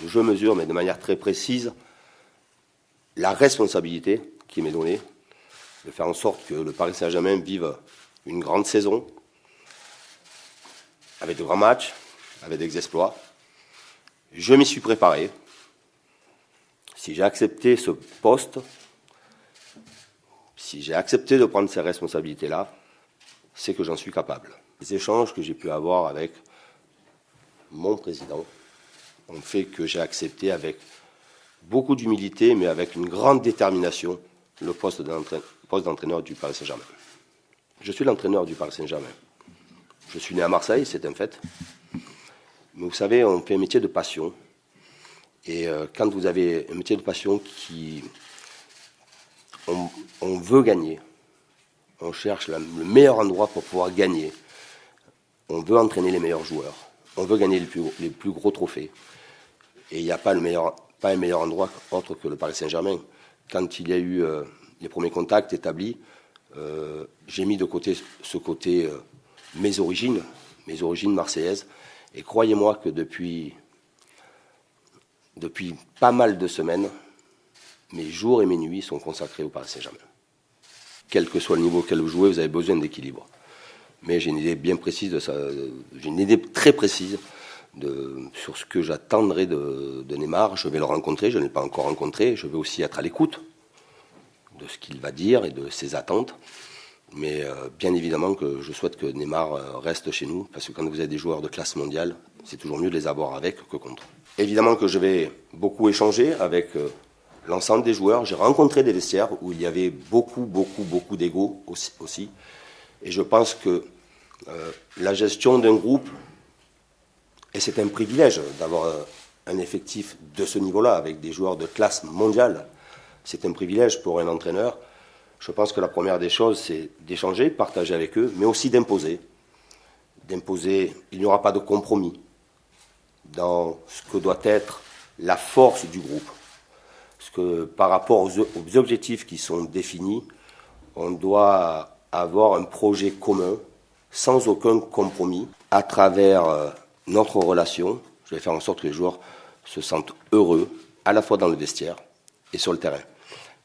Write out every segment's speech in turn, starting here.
Je mesure, mais de manière très précise, la responsabilité qui m'est donnée de faire en sorte que le Paris Saint-Germain vive une grande saison, avec de grands matchs, avec des exploits. Je m'y suis préparé. Si j'ai accepté ce poste, si j'ai accepté de prendre ces responsabilités-là, c'est que j'en suis capable. Les échanges que j'ai pu avoir avec mon président ont fait que j'ai accepté avec beaucoup d'humilité, mais avec une grande détermination, le poste d'entraîneur du Paris Saint-Germain. Je suis l'entraîneur du Paris Saint-Germain. Je suis né à Marseille, c'est un fait. Mais vous savez, on fait un métier de passion. Et quand vous avez un métier de passion on veut gagner, on cherche le meilleur endroit pour pouvoir gagner, on veut entraîner les meilleurs joueurs, on veut gagner les plus gros trophées. Et il n'y a pas un meilleur endroit autre que le Paris Saint-Germain. Quand il y a eu les premiers contacts établis, j'ai mis de côté mes origines marseillaises. Et croyez-moi que depuis pas mal de semaines, mes jours et mes nuits sont consacrés au Paris Saint-Germain. Quel que soit le niveau auquel vous jouez, vous avez besoin d'équilibre. Mais j'ai une idée bien précise de ça. J'ai une idée très précise sur ce que j'attendrai de Neymar. Je vais le rencontrer, je ne l'ai pas encore rencontré. Je vais aussi être à l'écoute de ce qu'il va dire et de ses attentes. Mais bien évidemment que je souhaite que Neymar reste chez nous, parce que quand vous avez des joueurs de classe mondiale, c'est toujours mieux de les avoir avec que contre. Évidemment que je vais beaucoup échanger avec l'ensemble des joueurs. J'ai rencontré des vestiaires où il y avait beaucoup d'ego aussi. Et je pense que la gestion d'un groupe, et c'est un privilège d'avoir un effectif de ce niveau-là, avec des joueurs de classe mondiale, c'est un privilège pour un entraîneur. Je pense que la première des choses, c'est d'échanger, partager avec eux, mais aussi d'imposer. D'imposer, il n'y aura pas de compromis dans ce que doit être la force du groupe. Parce que par rapport aux objectifs qui sont définis, on doit avoir un projet commun, sans aucun compromis, à travers notre relation. Je vais faire en sorte que les joueurs se sentent heureux, à la fois dans le vestiaire et sur le terrain.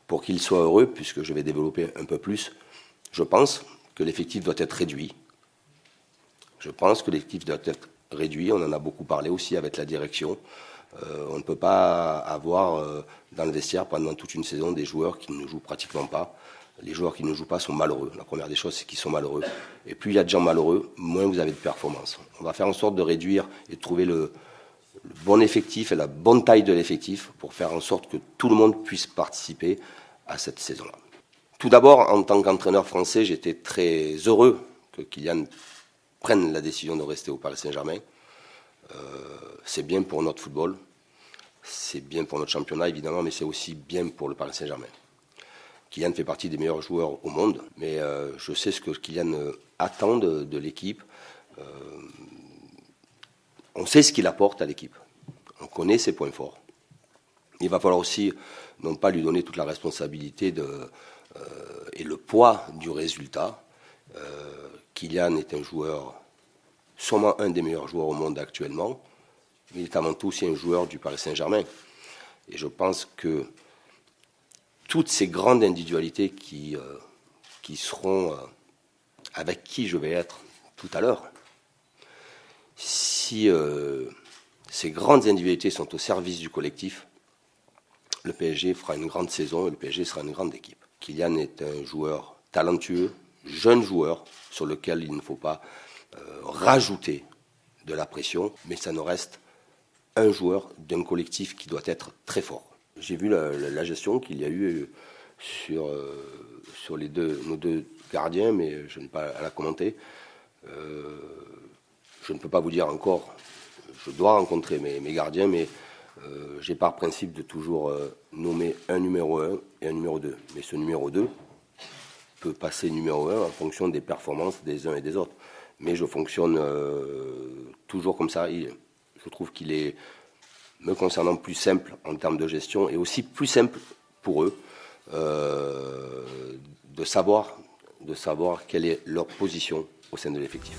Pour qu'ils soient heureux, puisque je vais développer un peu plus, je pense que l'effectif doit être réduit. Je pense que l'effectif doit être réduit, on en a beaucoup parlé aussi avec la direction. On ne peut pas avoir dans le vestiaire pendant toute une saison des joueurs qui ne jouent pratiquement pas. Les joueurs qui ne jouent pas sont malheureux. La première des choses, c'est qu'ils sont malheureux. Et plus il y a de gens malheureux, moins vous avez de performance. On va faire en sorte de réduire et de trouver le bon effectif et la bonne taille de l'effectif pour faire en sorte que tout le monde puisse participer à cette saison-là. Tout d'abord, en tant qu'entraîneur français, j'étais très heureux que Kylian prenne la décision de rester au Paris Saint-Germain. C'est bien pour notre football, c'est bien pour notre championnat évidemment, mais c'est aussi bien pour le Paris Saint-Germain. Kylian fait partie des meilleurs joueurs au monde, mais je sais ce que Kylian attend de l'équipe. On sait ce qu'il apporte à l'équipe, on connaît ses points forts. Il va falloir aussi non pas lui donner toute la responsabilité et le poids du résultat. Kylian est un joueur, sûrement un des meilleurs joueurs au monde actuellement, mais il est avant tout aussi un joueur du Paris Saint-Germain. Et je pense que toutes ces grandes individualités qui seront avec qui je vais être tout à l'heure, si ces grandes individualités sont au service du collectif, le PSG fera une grande saison et le PSG sera une grande équipe. Kylian est un joueur talentueux, jeune joueur, sur lequel il ne faut pas rajouter de la pression, mais ça ne reste un joueur d'un collectif qui doit être très fort. J'ai vu la gestion qu'il y a eu sur nos deux gardiens, mais je n'ai pas à la commenter. Je ne peux pas vous dire encore, je dois rencontrer mes gardiens, mais j'ai par principe de toujours nommer un numéro 1 et un numéro 2. Mais ce numéro 2 peut passer numéro 1 en fonction des performances des uns et des autres. Mais je fonctionne toujours comme ça. Je trouve qu'il est, me concernant, plus simple en termes de gestion et aussi plus simple pour eux de savoir quelle est leur position au sein de l'effectif.